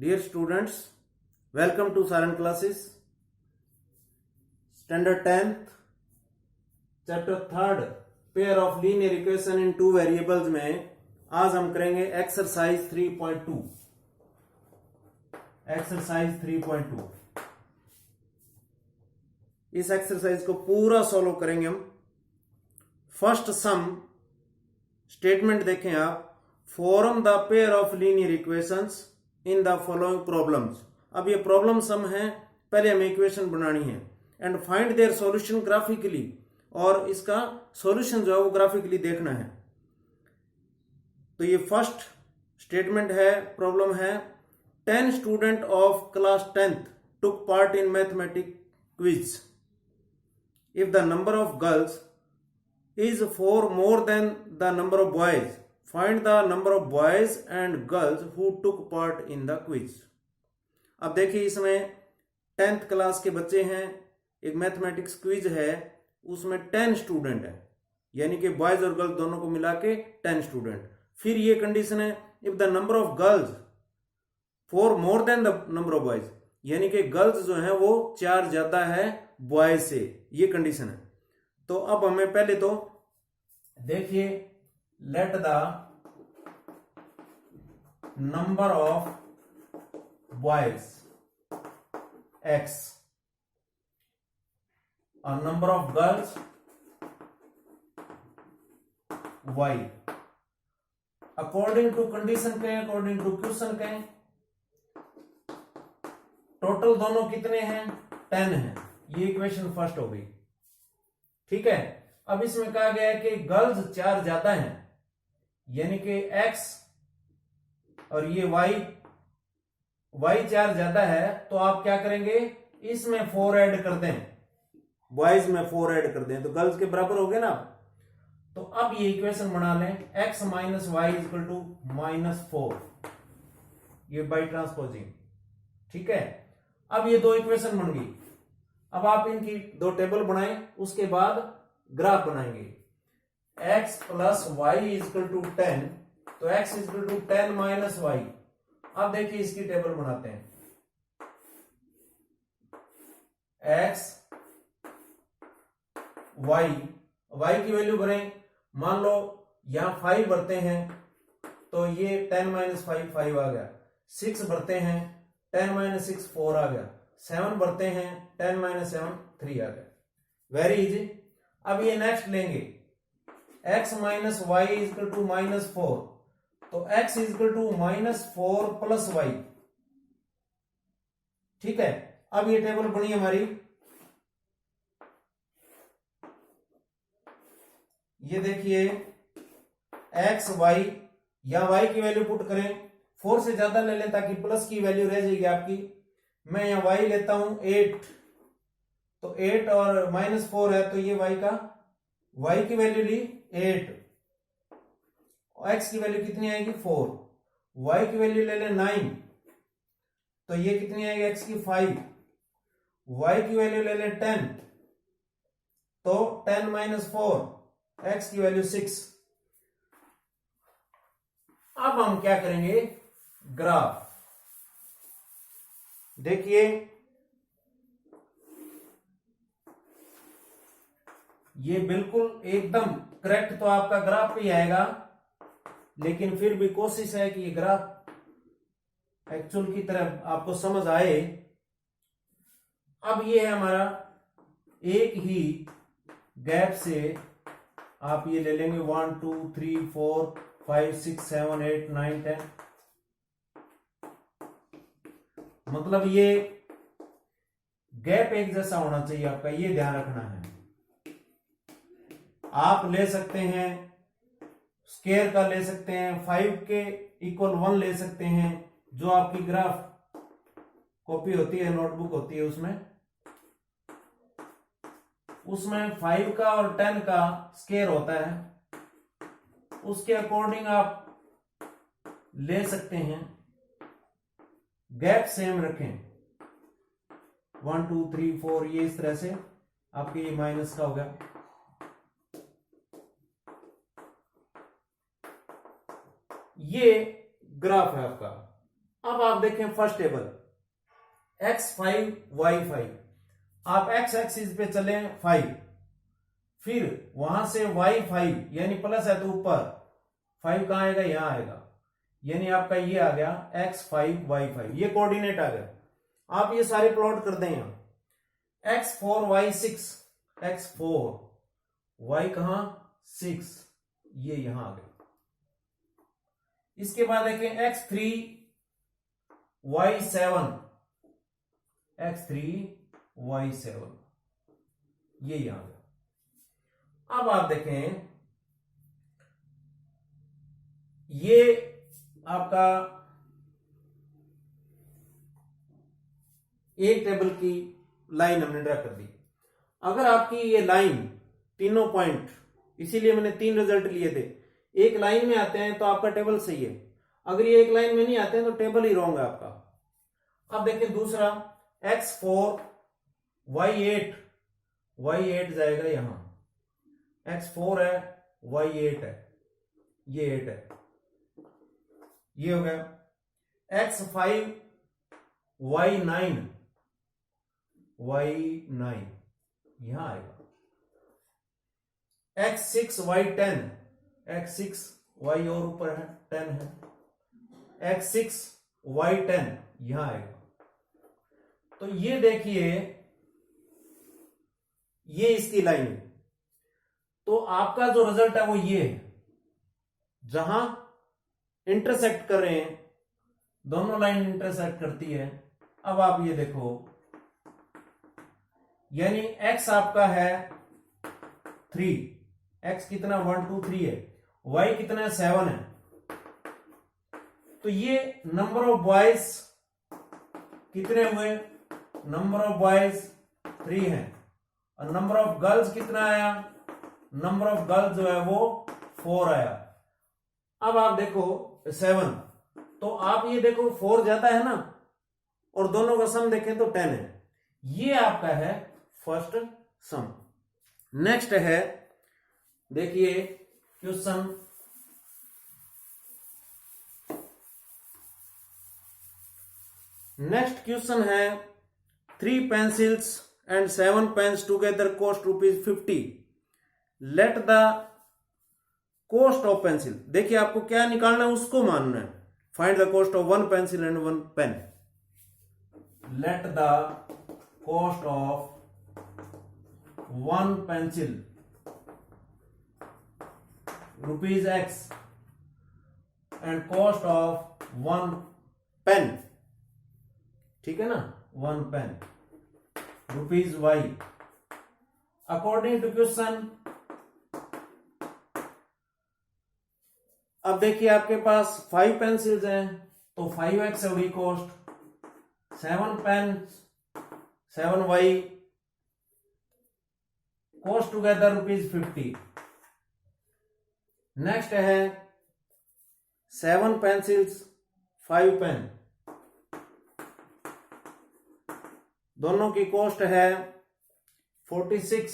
Dear students, welcome to Saran classes. Standard 10th, chapter 3rd, pair of linear equation in two variables में आज हम करेंगे exercise 3.2. Exercise 3.2. इस exercise को पूरा सॉल्व करेंगे हम. फर्स्ट सम स्टेटमेंट देखें आप. Form the pair of linear equations in the following problems. अब ये प्रॉब्लम सम है, पहले हमें इक्वेशन बनानी है. And find their solution graphically, और इसका सॉल्यूशन जो है वो ग्राफिकली देखना है. तो ये फर्स्ट स्टेटमेंट है, प्रॉब्लम है. 10 student of class 10th took part in mathematics quiz. If the number of girls is 4 more than the number of boys, find the number of boys and girls who took part in the quiz. अब देखिए, इसमें 10th class के बच्चे हैं, एक mathematics quiz है, उसमें 10 student है, यानी कि बॉयज और गर्ल्स दोनों को मिला के 10 स्टूडेंट. फिर ये कंडीशन है, if the number of girls 4 more than the number of boys, यानी कि गर्ल्स जो है वो 4 ज्यादा है बॉयज से, ये कंडीशन है. तो अब हमें पहले तो देखिए, let the number of boys x और number of girls y according to condition कहें, अकॉर्डिंग टू क्वेश्चन कहें. टोटल दोनों कितने हैं? 10 हैं. ये इक्वेशन फर्स्ट हो गई. ठीक है. अब इसमें कहा गया है कि गर्ल्स 4 ज्यादा हैं, यानी कि x और ये y 4 ज्यादा है. तो आप क्या करेंगे, इसमें 4 ऐड कर दें, बॉयज में 4 ऐड कर दें, तो गर्ल्स के बराबर हो गए ना. तो अब ये इक्वेशन बना लें, x minus y equal to -4, ये बाई ट्रांसपोजिंग. ठीक है. अब ये दो इक्वेशन बन गई. अब आप इनकी दो टेबल बनाएं, उसके बाद ग्राफ बनाएंगे. x plus y equal to 10, तो x equal to 10 minus y. अब देखिए, इसकी टेबल बनाते हैं. x y की वैल्यू भरें. मान लो यहां 5 भरते हैं, तो ये 10 माइनस 5 आ गया. 6 भरते हैं, 10 माइनस 6 4 आ गया. 7 भरते हैं, 10 माइनस 7 3 आ गया. Very easy. अब ये नेक्स्ट लेंगे, x minus y equal to -4, तो x equal to -4 plus y. ठीक है. अब ये टेबल बनी हमारी. ये देखिए, x y, या y की वैल्यू पुट करें. 4 से ज्यादा ले लें ताकि प्लस की वैल्यू रह जाएगी आपकी. मैं यहां y लेता हूं 8, तो 8 और -4 है, तो ये y की वैल्यू ली 8, x की वैल्यू कितनी आएगी 4. y की वैल्यू ले लें 9, तो ये कितनी आएगी x की 5. y की वैल्यू ले लें 10, तो 10 माइनस 4, x की वैल्यू 6. अब हम क्या करेंगे, ग्राफ. देखिए, ये बिल्कुल एकदम करेक्ट तो आपका ग्राफ पे ही आएगा, लेकिन फिर भी कोशिश है कि ये ग्राफ एक्चुअल की तरह आपको समझ आए. अब ये है हमारा, एक ही गैप से आप ये ले लेंगे 1 2 3 4 5 6 7 8 9 10. मतलब ये गैप एक जैसा होना चाहिए आपका, ये ध्यान रखना है. आप ले सकते हैं स्क्वायर का, ले सकते हैं 5 के इक्वल 1 ले सकते हैं, जो आपकी ग्राफ कॉपी होती है, नोटबुक होती है, उसमें 5 का और 10 का स्क्वायर होता है. उसके अकॉर्डिंग आप ले सकते हैं. गैप सेम रखें, 1 2 3 4, ये इस तरह से आपके ये माइनस का हो गया. ये ग्राफ है आपका. अब आप देखें फर्स्ट टेबल x5 y5, आप x एक्सिस पे चले 5, फिर वहां से y5 यानी प्लस है तो ऊपर 5 कहां आएगा, यहां आएगा, यानी आपका ये आ गया x5 y5, ये कोऑर्डिनेट आ गया। आप ये सारे प्लॉट कर दें यहां x4 y6, x4 y कहां 6, ये यहां आ गया। इसके बाद देखें x3 y7, x3 y7, ये यहां गया। अब आप देखें ये आपका एक टेबल की लाइन हमने ड्रा कर दी। अगर आपकी ये लाइन तीनों पॉइंट, इसीलिए मैंने 3 रिजल्ट लिए थे, एक लाइन में आते हैं तो आपका टेबल सही है, अगर ये एक लाइन में नहीं आते हैं तो टेबल ही रॉन्ग है आपका। अब देखिए दूसरा x4 y8, y8 जाएगा यहां, x4 है y8 है, ये 8 है, ये हो गया। x5 y9, y9 यहां आएगा। x6 y10, x6 y और ऊपर है 10 है, x6 y10 यहां आएगा। तो ये देखिए ये इसकी लाइन है, तो आपका जो रिजल्ट है वो ये है, जहां इंटरसेक्ट कर रहे हैं, दोनों लाइन इंटरसेक्ट करती है। अब आप ये देखो, यानी x आपका है 3, x कितना 1 2 3 है, y कितना है 7 है, तो ये नंबर ऑफ बॉयज कितने हुए, नंबर ऑफ बॉयज 3 है, और नंबर ऑफ गर्ल्स कितना आया, नंबर ऑफ गर्ल्स जो है वो 4 आया। अब आप देखो 7, तो आप ये देखो 4 जाता है ना, और दोनों का सम देखें तो 10 है, ये आपका है फर्स्ट सम। नेक्स्ट है देखिए क्वेश्चन है 3 pencils and 7 pens together cost ₹50, let the cost of pencil, देखिए आपको क्या निकालना है उसको मानना है, find the cost of 1 pencil and 1 pen, let the cost of 1 pencil ₹X and cost of 1 pen, ठीक है ना, 1 pen ₹Y according to question. अब देखिए आपके पास 5 पेंसिल्स हैं तो 5X होगी cost, 7 pen 7Y, cost together ₹50। Next है 7 पेंसिल्स 5 पेन, दोनों की कॉस्ट है 46।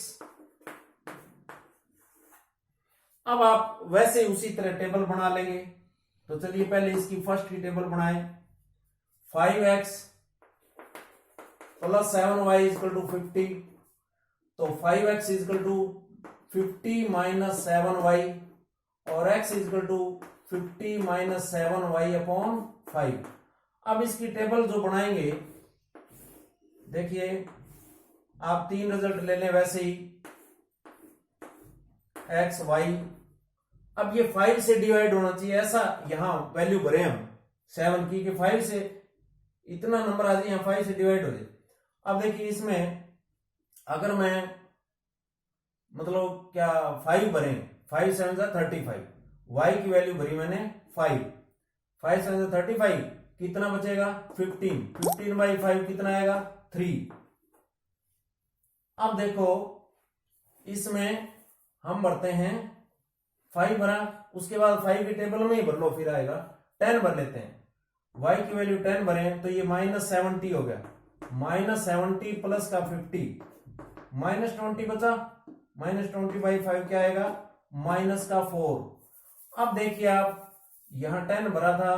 अब आप वैसे उसी तरह टेबल बना लेंगे, तो चलिए पहले इसकी फर्स्ट की टेबल बनाएं। 5X plus 7Y equal to 50, तो 5X equal to 50 minus 7Y और X equal to 50 minus 7Y upon 5। अब इसकी टेबल जो बनाएंगे, देखिए आप 3 रिजल्ट ले लें वैसे ही, X Y। अब ये 5 से डिवाइड होना चाहिए, ऐसा यहां वैल्यू भरे हम 7 की, कि 5 से इतना नंबर आ जाए, यहां 5 से डिवाइड हो जाए। अब देखिए इसमें अगर मैं मतलब क्या 5 भरे, 5 7 35, Y की वैल्यू भरी मैंने 5, 5 7 35, कितना बचेगा 15, 15 बाई 5 कितना आएगा 3। अब देखो इसमें हम भरते हैं 5 भरा, उसके बाद 5 की टेबल में ही भर लो, फिर आएगा 10 भर लेते हैं, y की वैल्यू 10 भरे तो ये -70 हो गया, -70 प्लस का 50, -20 बचा, -20 बाई 5 क्या आएगा -4। अब देखिए आप यहां 10 भरा था,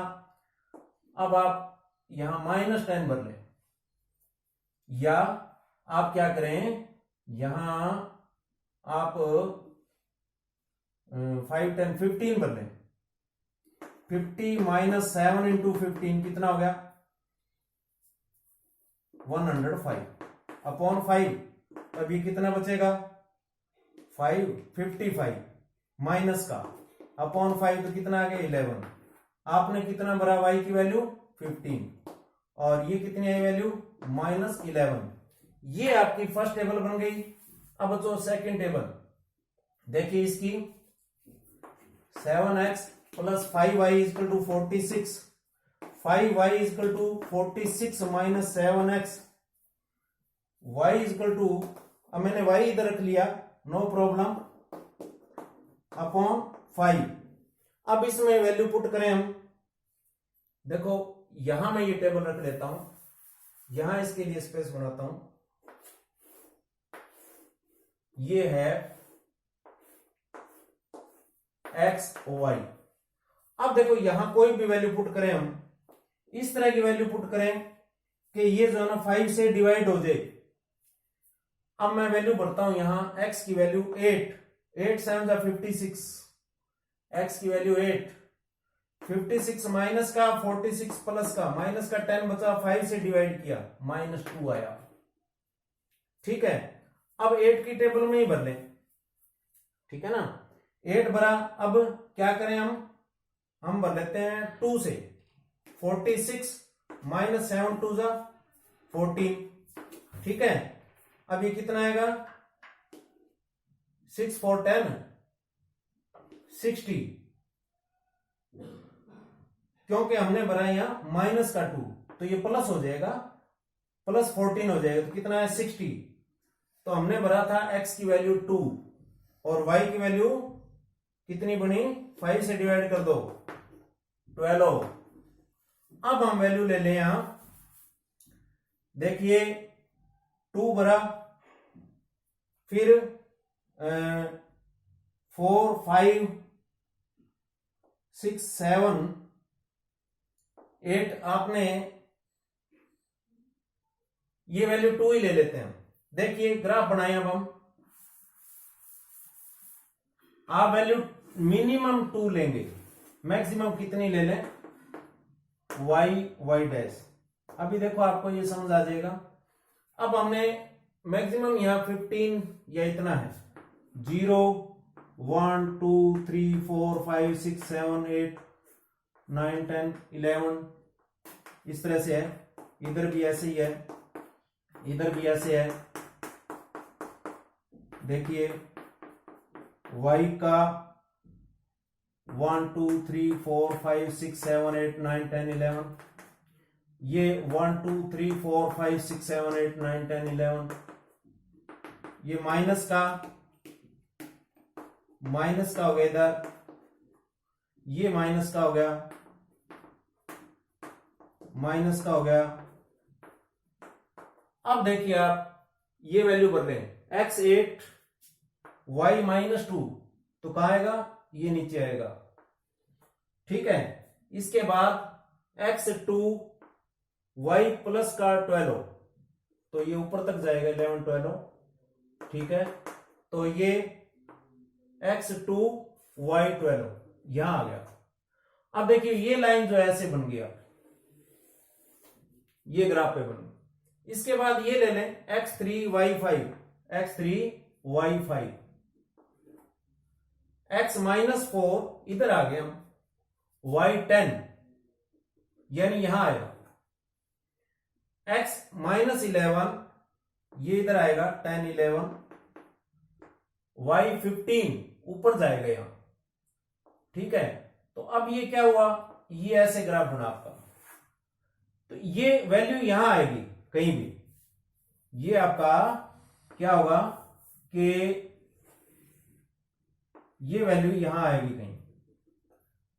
अब आप यहां -10 भर लें, या आप क्या करें, यहां आप 5, 10, 15 भर लें। 50 - 7 × 15 कितना हो गया, 105 अपॉन 5। अब ये कितना बचेगा, 5, 55 माइनस का अपॉन 5 तो कितना आ गया, 11। आपने कितना भरा, y की वैल्यू 15, और ये कितनी आई वैल्यू, -11। ये आपकी फर्स्ट टेबल बन गई। अब जो सेकंड टेबल देखिए इसकी, 7x + 5y = 46, 5y = 46 - 7x, y = अब मैंने y इधर रख लिया, नो प्रॉब्लम, अपॉन 5। अब इसमें वैल्यू पुट करें हम, देखो यहां मैं ये टेबल रख लेता हूं, यहां इसके लिए स्पेस बनाता हूं, ये है x y। अब देखो यहां कोई भी वैल्यू पुट करें हम, इस तरह की वैल्यू पुट करें कि ये जो है ना 5 से डिवाइड हो जाए। अब मैं वैल्यू भरता हूं, यहां x की वैल्यू 8, 8 7 56, x की वैल्यू 8, 56 माइनस का 46 प्लस का, माइनस का 10 बचा, 5 से डिवाइड किया, -2 आया। ठीक है, अब 8 की टेबल में ही भर लें, ठीक है ना, 8 भरा। अब क्या करें हम भर लेते हैं 2 से, 46 - 7 2 14, ठीक है। अब ये कितना आएगा, 6 4 10 60, क्योंकि हमने भरा यहां माइनस का 2 तो ये प्लस हो जाएगा, प्लस 14 हो जाएगा, तो कितना है 60। तो हमने भरा था x की वैल्यू 2 और y की वैल्यू कितनी बनी, 5 से डिवाइड कर दो, 12। अब हम वैल्यू ले लें यहां, देखिए 2 भरा, फिर 4 5 6 7 8, आपने ये वैल्यू 2 ही ले लेते हैं। देखिए ग्राफ बनाए अब हम, आप वैल्यू मिनिमम 2 लेंगे, मैक्सिमम कितनी ले लें, y डैश। अभी देखो आपको ये समझ आ जाएगा। अब हमने मैक्सिमम यहां 15 या इतना है, 0 1 2 3 4 5 6 7 8 9 10 11 इस तरह से है, इधर भी ऐसे ही है, इधर भी ऐसे है। देखिए y का 1 2 3 4 5 6 7 8 9 10 11, ये 1 2 3 4 5 6 7 8 9 10 11, ये माइनस का हो गया इधर, ये माइनस का हो गया, माइनस का हो गया। अब देखिए आप ये वैल्यू भर रहे हैं, x 8 y -2 तो कहां आएगा, ये नीचे आएगा, ठीक है। इसके बाद x 2 y प्लस का 12 तो ये ऊपर तक जाएगा, 11 12, ठीक है। तो ये x 2 y 12 यहां आ गया। अब देखिए ये लाइन जो है ऐसे बन गया, ये ग्राफ पे बन। इसके बाद ये ले लें x3 y5, x3 y5, x -4 इधर आ गए हम, y10 यानी यहां आएगा, x -11 ये इधर आएगा, 10 11, y15 ऊपर जाएगा यहां, ठीक है। तो अब ये क्या हुआ, ये ऐसे ग्राफ बना आपका, तो ये वैल्यू यहां आएगी कहीं भी, ये आपका क्या होगा कि ये वैल्यू यहां आएगी कहीं,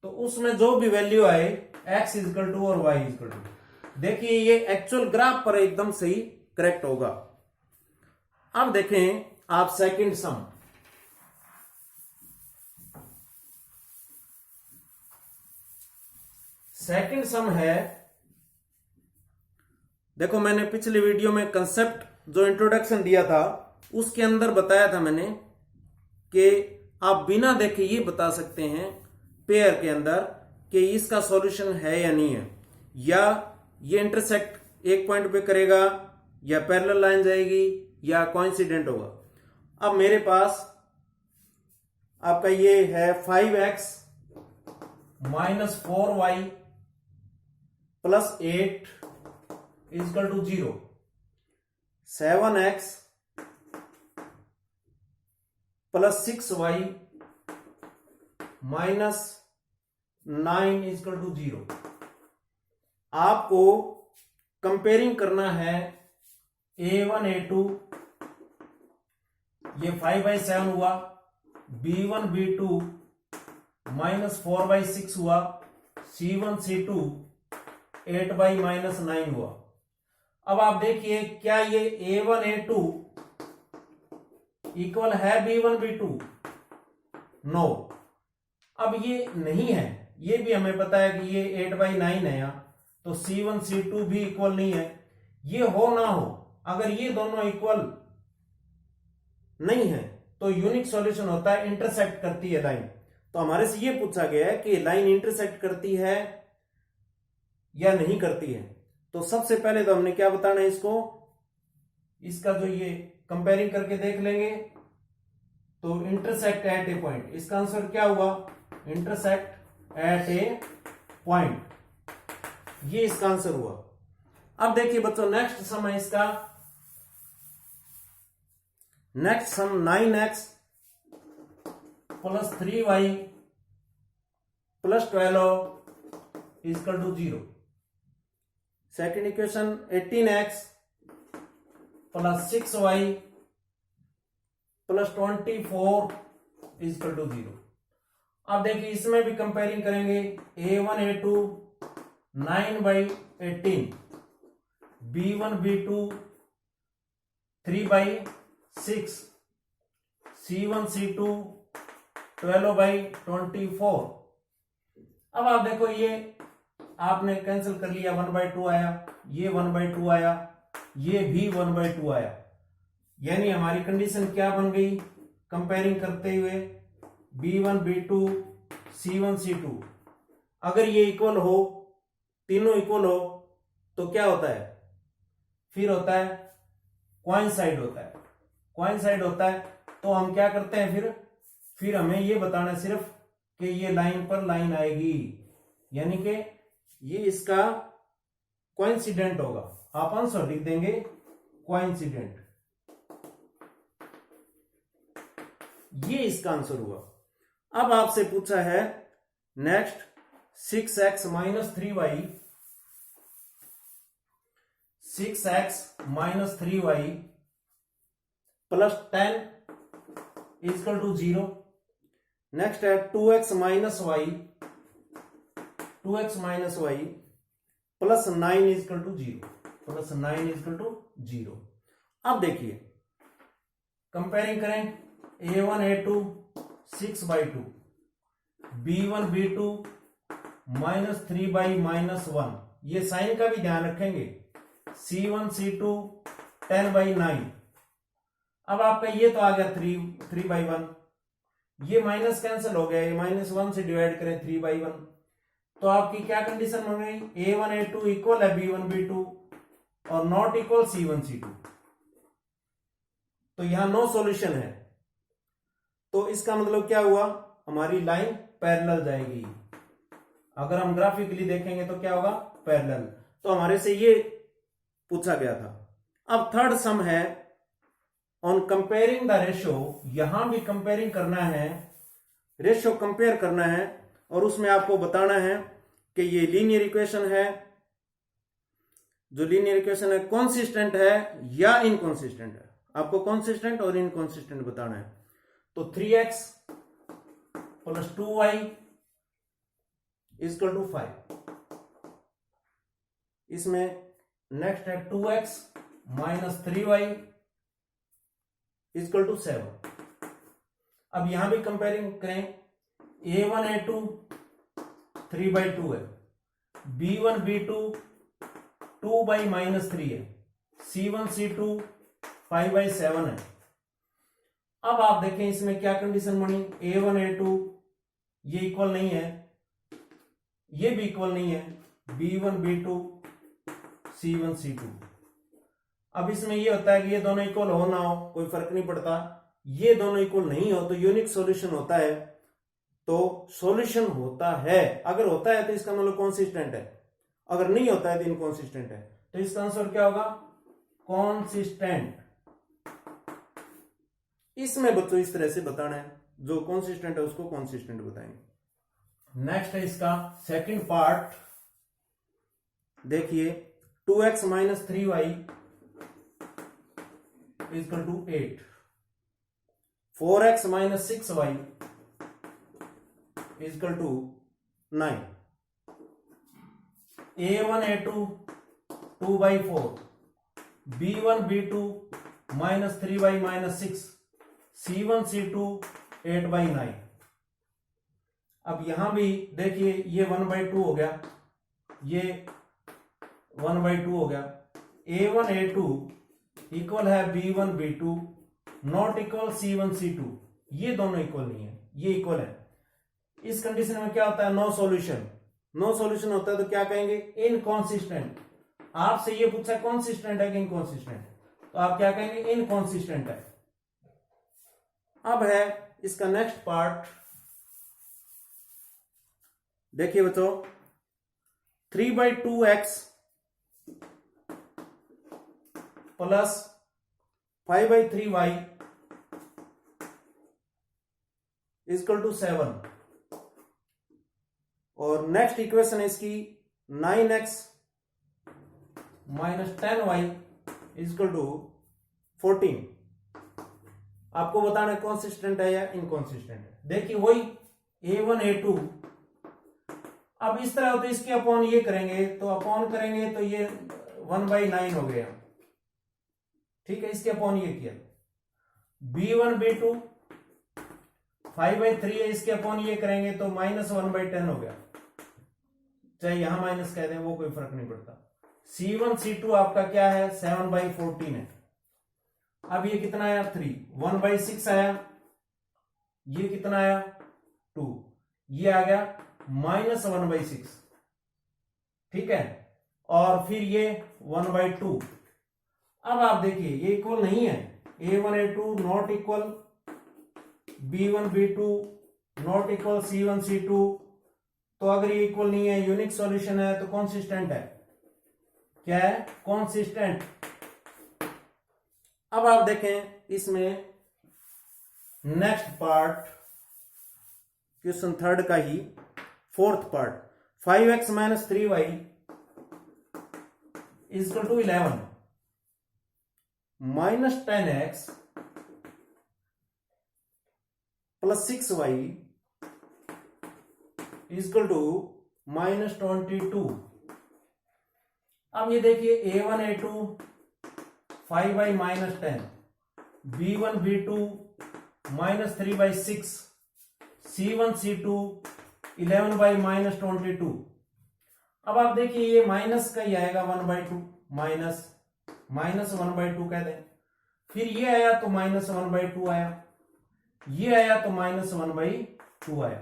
तो उसमें जो भी वैल्यू आए x = और y = देखिए ये एक्चुअल ग्राफ पर एकदम सही करेक्ट होगा। अब देखें आप सेकंड सम, सेकंड सम है देखो मैंने पिछले वीडियो में कंसेप्ट जो इंट्रोडक्शन दिया था उसके अंदर बताया था मैंने कि आप बिना देखे ये बता सकते हैं पेयर के अंदर कि इसका सॉल्यूशन है या नहीं है, या ये इंटरसेक्ट एक पॉइंट पे करेगा या पैरेलल लाइन जाएगी या कोइंसिडेंट होगा। अब मेरे पास आपका ये है 5x minus 4y plus 8 is equal to 0, 7x plus 6y minus 9 is equal to 0। आपको कंपेयरिंग करना है a1 a2, ये 5/7 हुआ, b1 b2 माइनस 4/6 हुआ, c1 c2 8/-9 हुआ। अब आप देखिए क्या ये a1 a2 इक्वल है b1 b2? नो। अब ये नहीं है, ये भी हमें पता है कि ये 8/9 है यहाँ, तो c1 c2 भी इक्वल नहीं है। ये हो ना हो, अगर ये दोनों इक्वल नहीं है तो यूनिक सॉल्यूशन होता है इंटरसेक्ट करती है लाइन। तो हमारे से ये पूछा गया है कि लाइन इंटरसेक्ट करती है या नहीं करती है। तो सबसे पहले तो हमने क्या बताना है इसको, इसका जो ये कंपेयरिंग करके देख लेंगे। तो इंटरसेक्ट एट ए पॉइंट, इसका आंसर क्या हुआ? इंटरसेक्ट एट ए पॉइंट, ये इसका आंसर हुआ। अब देखिए बच्चों नेक्स्ट सम है इसका, next sum 9x plus 3y plus 12 is equal to 0। Second equation 18x plus 6y plus 24 is equal to 0। अब देखिए इसमें भी कंपेयरिंग करेंगे, a1 a2 9/18, b1 b2 3/6, c1 c2 12/24। अब आप देखो ये आपने कैंसिल कर लिया, 1/2 आया, ये 1/2 आया, ये भी 1/2 आया। यानी हमारी कंडीशन क्या बन गई कंपेयरिंग करते हुए, b1 b2 c1 c2 अगर ये इक्वल हो, तीनों इक्वल हो तो क्या होता है? फिर होता है कोइंसाइड होता है, कोइंसाइड होता है। तो हम क्या करते हैं फिर हमें ये बताना है सिर्फ कि ये लाइन पर लाइन आएगी, यानी कि ये इसका कोइंसिडेंट होगा। आप आंसर लिख देंगे कोइंसिडेंट, ये इसका आंसर हुआ। अब आपसे पूछा है next 6x minus 3y, 6x minus 3y plus 10 is equal to 0। Next है 2x minus y, 2x minus y plus 9 is equal to 0, plus 9 is equal to 0। अब देखिए कंपेयरिंग करें, a1 a2 6/2, b1 b2 minus 3/-1, ये साइन का भी ध्यान रखेंगे, c1 c2 10/9। अब आपका ये तो आ गया 3/1, ये माइनस कैंसिल हो गया, ये -1 से डिवाइड करें 3/1, तो आपकी क्या कंडीशन हो गई? a1 a2 इक्वल है b1 b2 और नॉट इक्वल c1 c2। तो यहां नो सॉल्यूशन है, तो इसका मतलब क्या हुआ? हमारी लाइन पैरेलल जाएगी। अगर हम ग्राफिकली देखेंगे तो क्या होगा? पैरेलल। तो हमारे से ये पूछा गया था। अब थर्ड सम है ऑन कंपेयरिंग द रेशियो, यहां भी कंपेयरिंग करना है, रेशियो कंपेयर करना है और उसमें आपको बताना है कि ये लीनियर इक्वेशन है, जो लीनियर इक्वेशन है कॉन्सिस्टेंट है या इनकॉन्सिस्टेंट है। आपको कॉन्सिस्टेंट और इनकॉन्सिस्टेंट बताना है। तो 3x plus 2y is equal to 5, इसमें नेक्स्ट है 2x minus 3y is equal to 7। अब यहां भी कंपेयरिंग करें, a1 a2 3/2 है, b1 b2 2/-3 है, C1 C2 5/7 है। अब आप देखें इसमें क्या कंडीशन बनी, A1 A2 ये इक्वल नहीं है, ये भी इक्वल नहीं है, B1 B2 C1 C2। अब इसमें ये होता है कि ये दोनों इक्वल हो ना हो कोई फर्क नहीं पड़ता, ये दोनों इक्वल नहीं हो तो यूनिक सॉल्यूशन होता है, तो सॉल्यूशन होता है। अगर होता है तो इसका मतलब कॉन्सिस्टेंट है, अगर नहीं होता है तो इनकॉन्सिस्टेंट है। तो इसका आंसर क्या होगा, कॉन्सिस्टेंट। इसमें बच्चों इस तरह से बताना है, जो कॉन्सिस्टेंट है उसको कॉन्सिस्टेंट बताएंगे। नेक्स्ट है इसका सेकंड पार्ट, देखिए 2x - 3y equal to 8, 4x - 6y equal to 9, A1 A2 2/4, B1 B2 -3y - 6, C1 C2 8/9। अब यहां भी देखिए ये 1/2 हो गया, ये 1/2 हो गया। A1 A2 इक्वल है B1 B2 not equal C1 C2, ये दोनों इक्वल नहीं है, ये इक्वल है। इस कंडीशन में क्या होता है, नो सॉल्यूशन। नो सॉल्यूशन होता है तो क्या कहेंगे, इनकॉन्सिस्टेंट। आपसे ये पूछा कॉन्सिस्टेंट है कि इनकॉन्सिस्टेंट, तो आप क्या कहेंगे, इनकॉन्सिस्टेंट है। अब है इसका नेक्स्ट पार्ट, देखिए बच्चों 3/2x plus 5/3y equal to 7, और नेक्स्ट इक्वेशन है इसकी 9x - 10y इक्वल टू 14। आपको बताना है कॉन्सिस्टेंट है या इनकॉन्सिस्टेंट है। देखिए वही A1 A2, अब इस तरह हो तो इसके अपॉन ये करेंगे, तो अपॉन करेंगे तो ये 1/9 हो गया, ठीक है, इसके अपॉन ये किया। B1 B2 5/3 है, इसके अपॉन ये करेंगे तो -1/10 हो गया, चाहे यहां माइनस कह दें वो कोई फर्क नहीं पड़ता। C1 C2 आपका क्या है, 7/14 है। अब ये कितना आया, 3, 1/6 आया, ये कितना आया 2, ये आ गया -1/6, ठीक है, और फिर ये 1/2। अब आप देखिए ये इक्वल नहीं है, A1 A2 not equal B1 B2 not equal C1 C2, तो अगर ये इक्वल नहीं है, यूनिक सॉल्यूशन है, तो कॉन्सिस्टेंट है। क्या है, कॉन्सिस्टेंट। अब आप देखें इसमें नेक्स्ट पार्ट, क्वेश्चन थर्ड का ही fourth part, 5x - 3y equal to 11 -10x plus 6y equal to -22। अब ये देखिए A1 A2 5y - 10, B1 B2 -3/6, C1 C2 11/-22। अब आप देखिए ये माइनस का ही आएगा 1/2, -1/2 कह दें, फिर ये आया तो -1/2 आया, ये आया तो -1/2 आया,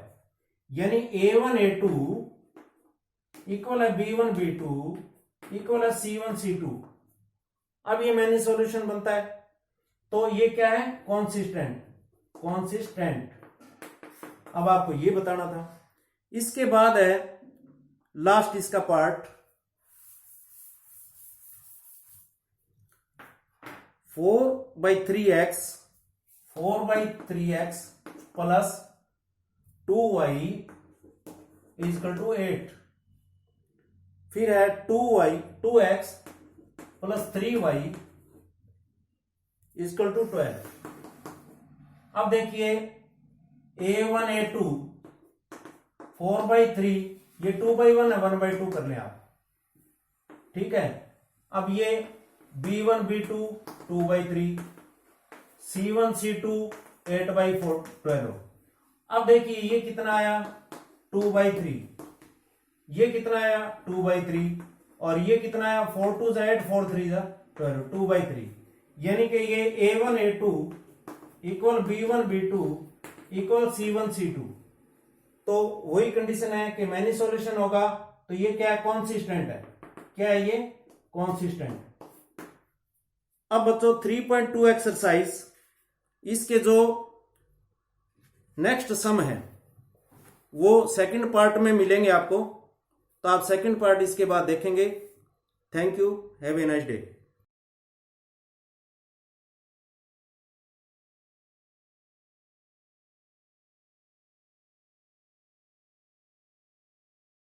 यानी A1 A2 इक्वल है B1 B2 इक्वल है C1 C2। अब ये मैंने सॉल्यूशन बनता है, तो ये क्या है, कॉन्सिस्टेंट। कॉन्सिस्टेंट। अब आपको ये बताना था। इसके बाद है लास्ट इसका part, 4/3x plus 2y equal to 8, फिर है 2x plus 3y equal to 12। अब देखिए A1 A2 4/3, ये 2/1 है, 1/2 कर लें आप, ठीक है। अब ये B1 B2 2/3, C1 C2 8/4 12। अब देखिए ये कितना आया 2/3, ये कितना आया 2/3, और ये कितना है 4 2 8 4 3 12 2/3, यानी कि ये A1 A2 equal B1 B2 equal C1 C2। तो वही कंडीशन है कि मैनी सॉल्यूशन होगा तो ये क्या है कॉन्सिस्टेंट है, क्या है ये कॉन्सिस्टेंट। अब बच्चों 3.2 एक्सरसाइज, इसके जो नेक्स्ट सम है वो सेकंड पार्ट में मिलेंगे आपको, तो आप सेकंड पार्ट इसके बाद देखेंगे। Thank you, have a nice day.